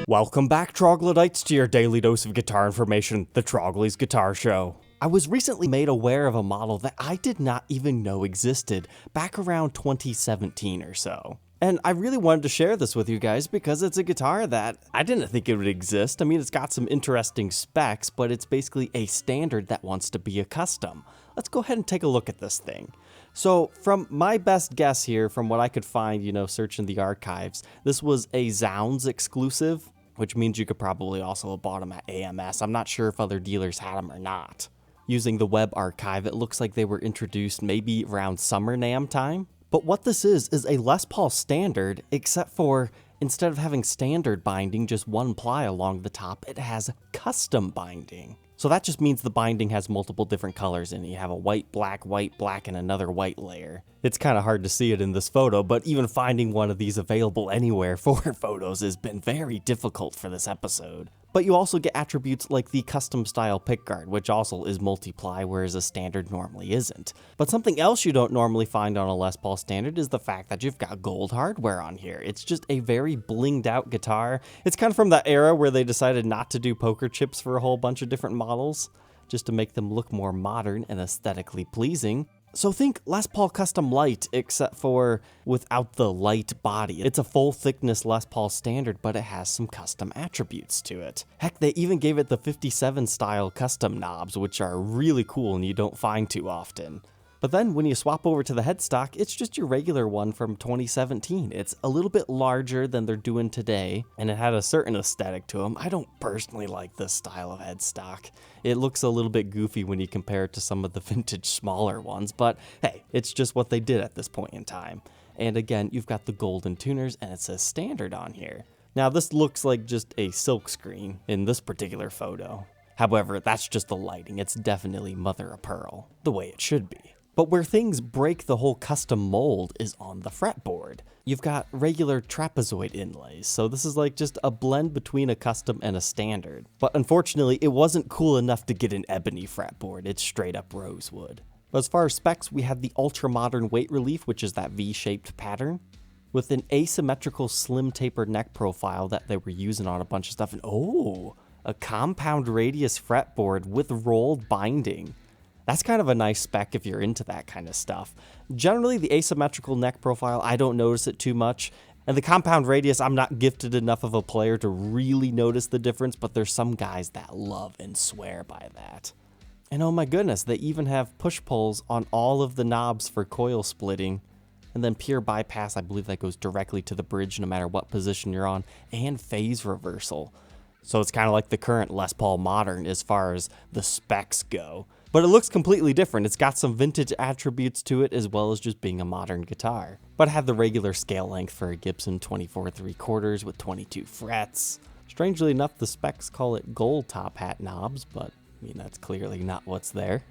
Welcome back, troglodytes, to your daily dose of guitar information, the Trogly's Guitar Show. I was recently made aware of a model that I did not even know existed back around 2017 or so. And I really wanted to share this with you guys because it's a guitar that I didn't think it would exist. I mean, it's got some interesting specs, but it's basically a standard that wants to be a custom. Let's go ahead and take a look at this thing. So from my best guess here, from what I could find, searching the archives, this was a Zounds exclusive, which means you could probably also have bought them at AMS. I'm not sure if other dealers had them or not. Using the web archive, it looks like they were introduced maybe around summer NAMM time. But what this is a Les Paul standard, except for instead of having standard binding, just one ply along the top, it has custom binding. So that just means the binding has multiple different colors in it. You have a white, black, and another white layer. It's kind of hard to see it in this photo, but even finding one of these available anywhere for photos has been very difficult for this episode. But you also get attributes like the custom style pickguard, which also is multiply, whereas a standard normally isn't. But something else you don't normally find on a Les Paul standard is the fact that you've got gold hardware on here. It's just a very blinged out guitar. It's kind of from that era where they decided not to do poker chips for a whole bunch of different models, just to make them look more modern and aesthetically pleasing. So think Les Paul Custom Light, except for without the light body. It's a full thickness Les Paul standard, but it has some custom attributes to it. Heck, they even gave it the 57 style custom knobs, which are really cool and you don't find too often. But then when you swap over to the headstock, it's just your regular one from 2017. It's a little bit larger than they're doing today, and it had a certain aesthetic to them. I don't personally like this style of headstock. It looks a little bit goofy when you compare it to some of the vintage smaller ones, but hey, it's just what they did at this point in time. And again, you've got the golden tuners, and it says standard on here. Now this looks like just a silk screen in this particular photo. However, that's just the lighting. It's definitely mother of pearl, the way it should be. But where things break the whole custom mold is on the fretboard. You've got regular trapezoid inlays, so this is like just a blend between a custom and a standard. But unfortunately, it wasn't cool enough to get an ebony fretboard, it's straight up rosewood. But as far as specs, we have the ultra-modern weight relief, which is that V-shaped pattern, with an asymmetrical slim tapered neck profile that they were using on a bunch of stuff. And a compound radius fretboard with rolled binding. That's kind of a nice spec if you're into that kind of stuff. Generally, the asymmetrical neck profile, I don't notice it too much. And the compound radius, I'm not gifted enough of a player to really notice the difference, but there's some guys that love and swear by that. And oh my goodness, they even have push-pulls on all of the knobs for coil splitting. And then pure bypass, I believe that goes directly to the bridge no matter what position you're on, and phase reversal. So it's kind of like the current Les Paul Modern as far as the specs go. But it looks completely different. It's got some vintage attributes to it as well as just being a modern guitar. But it had the regular scale length for a Gibson 24 3/4 with 22 frets. Strangely enough, the specs call it gold top hat knobs, but I mean, that's clearly not what's there.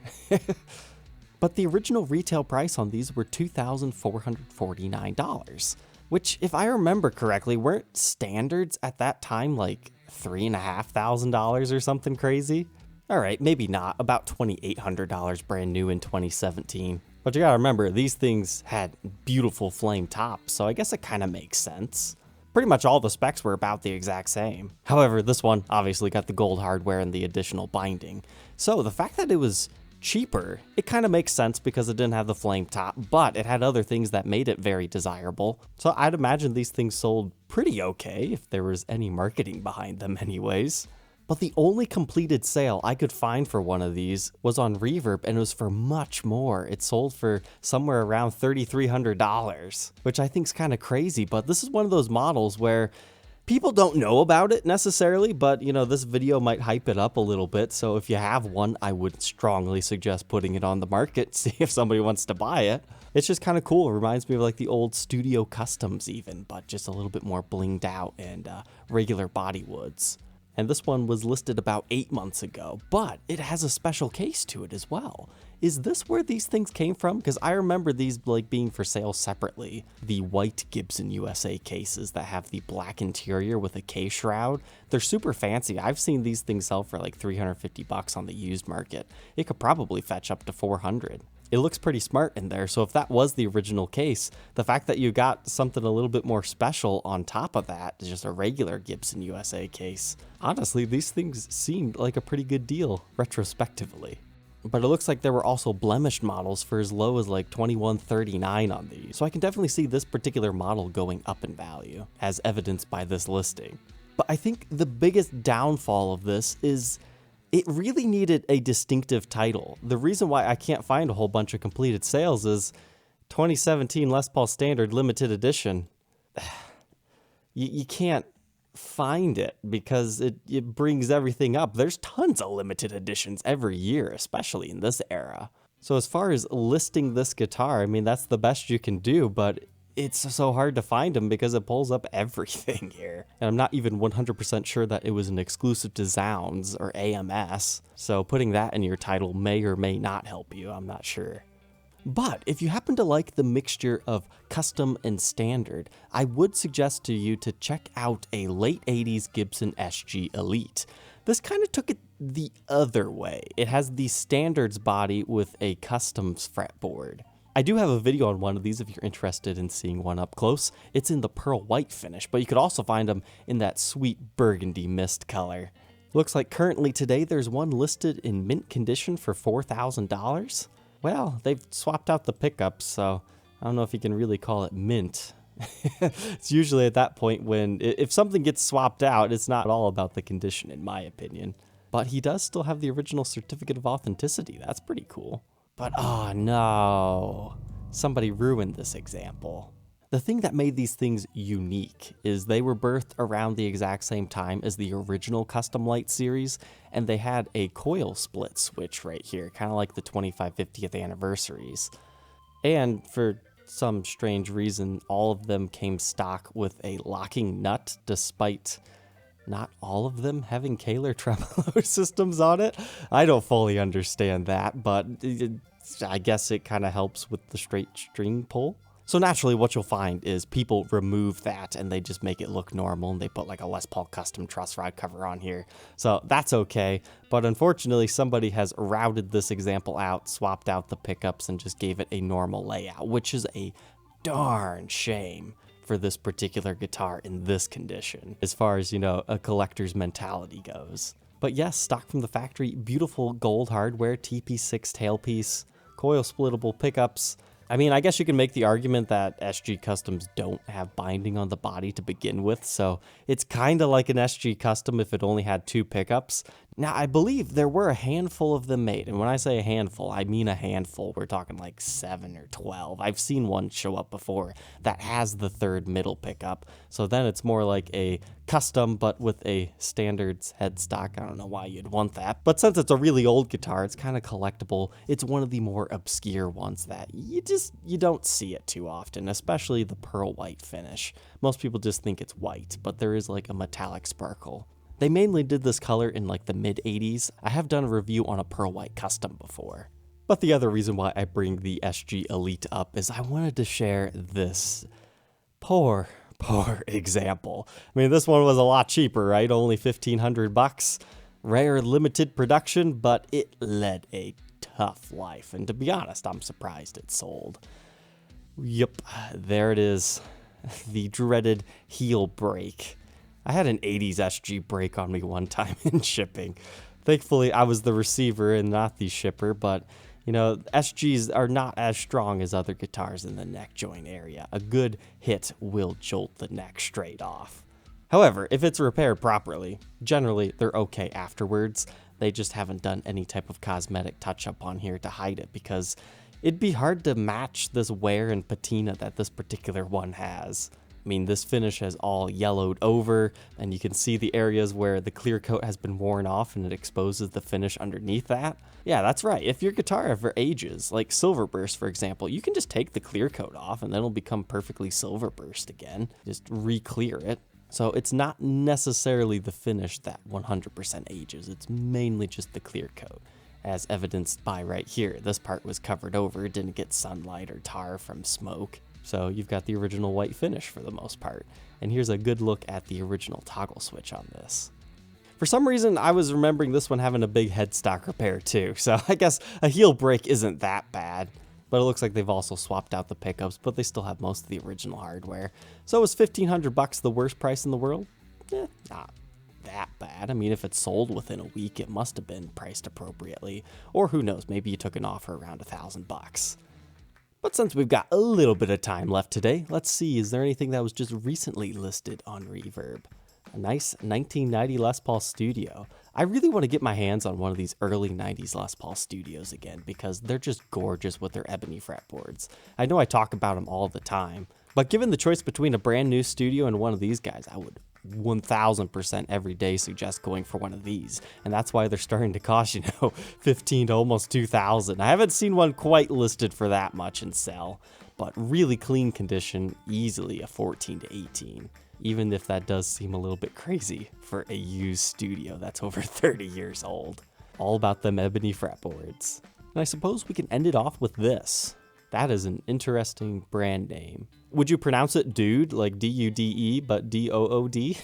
But the original retail price on these were $2,449, which, if I remember correctly, weren't standards at that time like $3,500 or something crazy? Alright, maybe not, about $2,800 brand new in 2017. But you gotta remember, these things had beautiful flame tops, so I guess it kinda makes sense. Pretty much all the specs were about the exact same. However, this one obviously got the gold hardware and the additional binding. So the fact that it was cheaper, it kinda makes sense because it didn't have the flame top, but it had other things that made it very desirable. So I'd imagine these things sold pretty okay, if there was any marketing behind them anyways. But the only completed sale I could find for one of these was on Reverb, and it was for much more. It sold for somewhere around $3,300, which I think is kind of crazy, but this is one of those models where people don't know about it necessarily, but this video might hype it up a little bit, so if you have one, I would strongly suggest putting it on the market, see if somebody wants to buy it. It's just kind of cool. It reminds me of like the old Studio Customs even, but just a little bit more blinged out and regular body woods. And this one was listed about 8 months ago, but it has a special case to it as well. Is this where these things came from? Because I remember these like being for sale separately. The white Gibson USA cases that have the black interior with a case shroud. They're super fancy. I've seen these things sell for like $350 on the used market. It could probably fetch up to $400. It looks pretty smart in there, so if that was the original case, the fact that you got something a little bit more special on top of that is just a regular Gibson USA case. Honestly, these things seemed like a pretty good deal, retrospectively. But it looks like there were also blemished models for as low as like $21.39 on these, so I can definitely see this particular model going up in value, as evidenced by this listing. But I think the biggest downfall of this is it really needed a distinctive title. The reason why I can't find a whole bunch of completed sales is 2017 Les Paul Standard Limited Edition. You can't find it because it brings everything up. There's tons of limited editions every year, especially in this era. So as far as listing this guitar, I mean, that's the best you can do, but it's so hard to find them because it pulls up everything here. And I'm not even 100% sure that it was an exclusive to Zounds or AMS, so putting that in your title may or may not help you, I'm not sure. But if you happen to like the mixture of custom and standard, I would suggest to you to check out a late 80s Gibson SG Elite. This kind of took it the other way. It has the standards body with a customs fretboard. I do have a video on one of these if you're interested in seeing one up close. It's in the pearl white finish, but you could also find them in that sweet burgundy mist color. Looks like currently today there's one listed in mint condition for $4,000. Well, they've swapped out the pickups, so I don't know if you can really call it mint. It's usually at that point when, if something gets swapped out, it's not all about the condition, in my opinion. But he does still have the original certificate of authenticity. That's pretty cool. But oh no, somebody ruined this example. The thing that made these things unique is they were birthed around the exact same time as the original Custom Light series, and they had a coil split switch right here, kind of like the 25 50th anniversaries. And for some strange reason, all of them came stock with a locking nut, despite not all of them having Kahler tremolo systems on it. I don't fully understand that, but I guess it kind of helps with the straight string pull. So naturally what you'll find is people remove that and they just make it look normal, and they put like a Les Paul custom truss rod cover on here. So that's okay, but unfortunately somebody has routed this example out, swapped out the pickups, and just gave it a normal layout, which is a darn shame for this particular guitar in this condition, as far as, you know, a collector's mentality goes. But yes, stock from the factory, beautiful gold hardware, TP6 tailpiece, coil splittable pickups. I mean, I guess you can make the argument that SG Customs don't have binding on the body to begin with, so it's kind of like an SG Custom if it only had 2 pickups. Now, I believe there were a handful of them made, and when I say a handful, I mean a handful. We're talking like 7 or 12. I've seen one show up before that has the 3rd middle pickup, so then it's more like a custom, but with a standards headstock. I don't know why you'd want that, but since it's a really old guitar, it's kind of collectible. It's one of the more obscure ones that you don't see it too often, especially the pearl white finish. Most people just think it's white, but there is like a metallic sparkle. They mainly did this color in like the mid 80s. I have done a review on a pearl white custom before. But the other reason why I bring the SG Elite up is I wanted to share this poor example. I mean, this one was a lot cheaper, right? Only $1,500. Rare limited production, but it led a tough life. And to be honest, I'm surprised it sold. Yep, there it is. The dreaded heel break. I had an 80s SG break on me one time in shipping. Thankfully, I was the receiver and not the shipper, but you know, SGs are not as strong as other guitars in the neck joint area. A good hit will jolt the neck straight off. However, if it's repaired properly, generally they're okay afterwards. They just haven't done any type of cosmetic touch-up on here to hide it, because it'd be hard to match this wear and patina that this particular one has. I mean, this finish has all yellowed over, and you can see the areas where the clear coat has been worn off and it exposes the finish underneath that. Yeah, that's right. If your guitar ever ages, like Silverburst, for example, you can just take the clear coat off and then it'll become perfectly Silverburst again. Just re-clear it. So it's not necessarily the finish that 100% ages. It's mainly just the clear coat, as evidenced by right here. This part was covered over, didn't get sunlight or tar from smoke. So you've got the original white finish for the most part. And here's a good look at the original toggle switch on this. For some reason, I was remembering this one having a big headstock repair too, so I guess a heel break isn't that bad. But it looks like they've also swapped out the pickups, but they still have most of the original hardware. So is $1,500 the worst price in the world? Not that bad. I mean, if it sold within a week, it must have been priced appropriately. Or who knows, maybe you took an offer around $1,000. But since we've got a little bit of time left today, let's see, is there anything that was just recently listed on Reverb? A nice 1990 Les Paul Studio. I really want to get my hands on one of these early 90s Les Paul Studios again because they're just gorgeous with their ebony fretboards. I know I talk about them all the time, but given the choice between a brand new studio and one of these guys, I would 1000% every day suggest going for one of these. And that's why they're starting to cost, you know, 15 to almost 2,000. I haven't seen one quite listed for that much in sell, but really clean condition, easily a 14 to 18. Even if that does seem a little bit crazy for a used studio that's over 30 years old. All about them ebony fretboards. And I suppose we can end it off with this. That is an interesting brand name. Would you pronounce it Dude, like D-U-D-E, but D-O-O-D?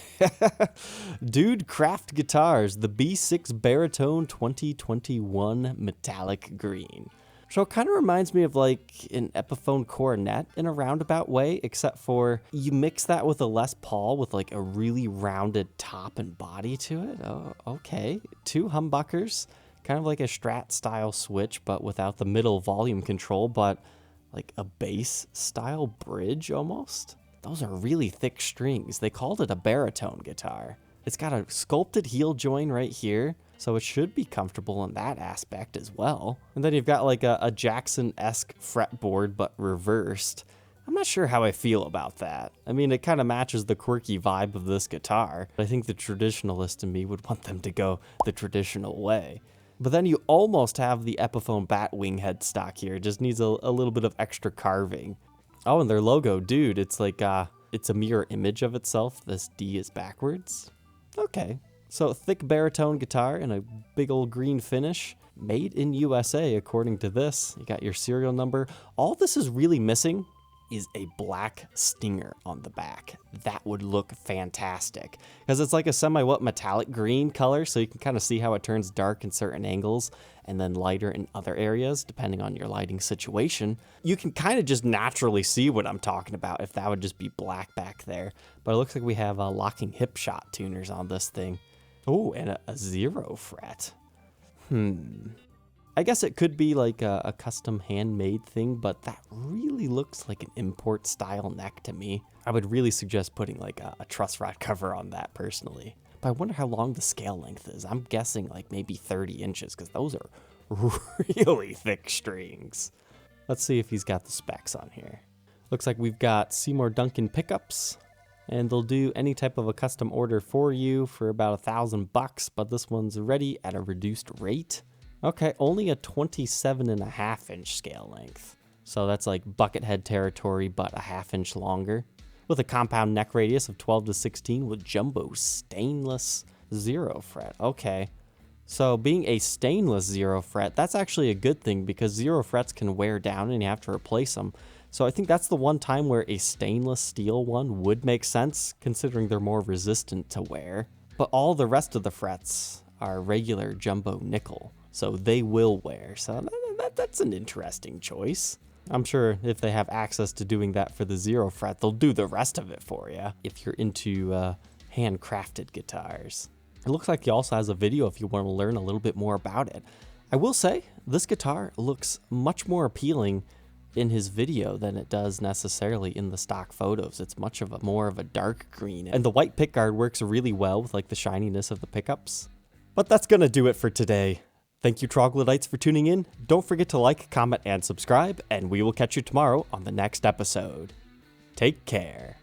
Dude Craft Guitars, the B6 Baritone 2021 Metallic Green. So it kind of reminds me of like an Epiphone Coronet in a roundabout way, except for you mix that with a Les Paul with like a really rounded top and body to it. Oh, okay. 2 humbuckers, kind of like a Strat style switch, but without the middle volume control, but like a bass style bridge almost. Those are really thick strings. They called it a baritone guitar. It's got a sculpted heel join right here, so it should be comfortable in that aspect as well. And then you've got like a Jackson-esque fretboard, but reversed. I'm not sure how I feel about that. I mean, it kind of matches the quirky vibe of this guitar. I think the traditionalist in me would want them to go the traditional way. But then you almost have the Epiphone Batwing headstock here. It just needs a little bit of extra carving. Oh, and their logo, dude, it's like, it's a mirror image of itself. This D is backwards. Okay. So thick baritone guitar and a big old green finish. Made in USA, according to this. You got your serial number. All this is really missing is a black stinger on the back. That would look fantastic because it's like a metallic green color, so you can kind of see how it turns dark in certain angles and then lighter in other areas depending on your lighting situation. You can kind of just naturally see what I'm talking about if that would just be black back there. But it looks like we have locking hip shot tuners on this thing. Oh, and a 0 fret. I guess it could be like a custom handmade thing, but that really looks like an import style neck to me. I would really suggest putting like a truss rod cover on that personally. But I wonder how long the scale length is. I'm guessing like maybe 30 inches because those are really thick strings. Let's see if he's got the specs on here. Looks like we've got Seymour Duncan pickups, and they'll do any type of a custom order for you for about $1,000, but this one's ready at a reduced rate. Okay, only a 27.5-inch scale length. So that's like bucket head territory, but a ½ inch longer. With a compound neck radius of 12 to 16 with jumbo stainless 0 fret. Okay. So being a stainless 0 fret, that's actually a good thing because 0 frets can wear down and you have to replace them. So I think that's the one time where a stainless steel one would make sense, considering they're more resistant to wear. But all the rest of the frets are regular jumbo nickel, so they will wear. So that's an interesting choice. I'm sure if they have access to doing that for the 0 fret, they'll do the rest of it for you if you're into handcrafted guitars. It looks like he also has a video if you want to learn a little bit more about it. I will say, this guitar looks much more appealing in his video than it does necessarily in the stock photos. It's much of more of a dark green, and the white pickguard works really well with like the shininess of the pickups. But that's gonna do it for today. Thank you, Troglodytes, for tuning in. Don't forget to like, comment, and subscribe, and we will catch you tomorrow on the next episode. Take care.